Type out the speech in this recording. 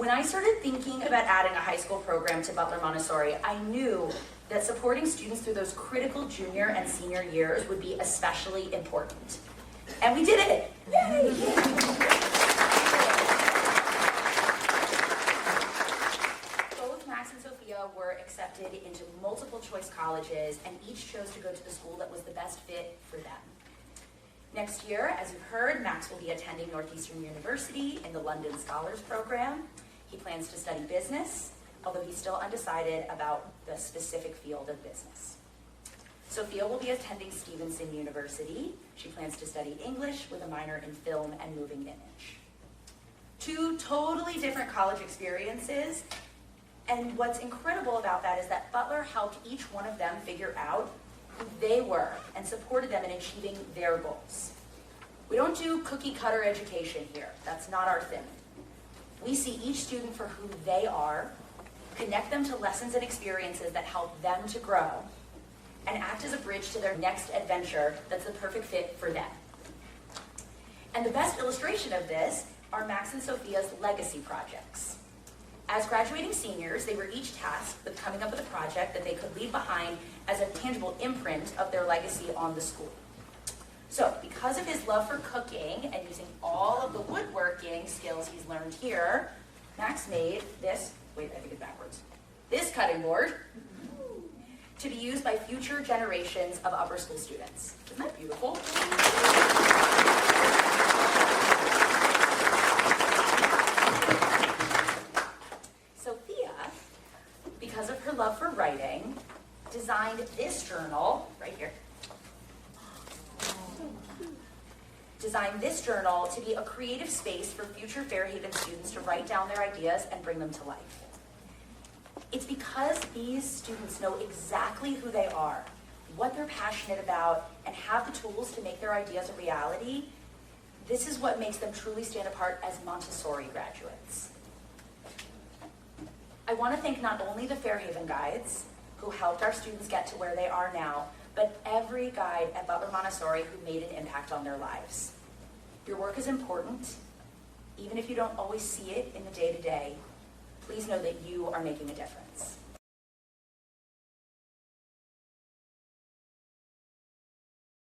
When I started thinking about adding a high school program to Butler Montessori, I knew that supporting students through those critical junior and senior years would be especially important. And we did it! Yay! Both Max and Sophia were accepted into multiple choice colleges, and each chose to go to the school that was the best fit for them. Next year, as you've heard, Max will be attending Northeastern University in the London Scholars Program. He plans to study business, although he's still undecided about the specific field of business. Sophia will be attending Stevenson University. She plans to study English with a minor in film and moving image. Two totally different college experiences, and what's incredible about that is that Butler helped each one of them figure out who they were and supported them in achieving their goals. We don't do cookie cutter education here. That's not our thing. We see each student for who they are, connect them to lessons and experiences that help them to grow, and act as a bridge to their next adventure that's the perfect fit for them. And the best illustration of this are Max and Sophia's legacy projects. As graduating seniors, they were each tasked with coming up with a project that they could leave behind as a tangible imprint of their legacy on the school. So, because of his love for cooking and using all of the woodworking skills he's learned here, Max made this, wait, I think it's backwards, this cutting board to be used by future generations of upper school students. Isn't that beautiful? Because of her love for writing, designed this journal, right here. Designed this journal to be a creative space for future Fairhaven students to write down their ideas and bring them to life. It's because these students know exactly who they are, what they're passionate about, and have the tools to make their ideas a reality. This is what makes them truly stand apart as Montessori graduates. I want to thank not only the Fairhaven guides, who helped our students get to where they are now, but every guide at Butler Montessori who made an impact on their lives. Your work is important. Even if you don't always see it in the day-to-day, please know that you are making a difference.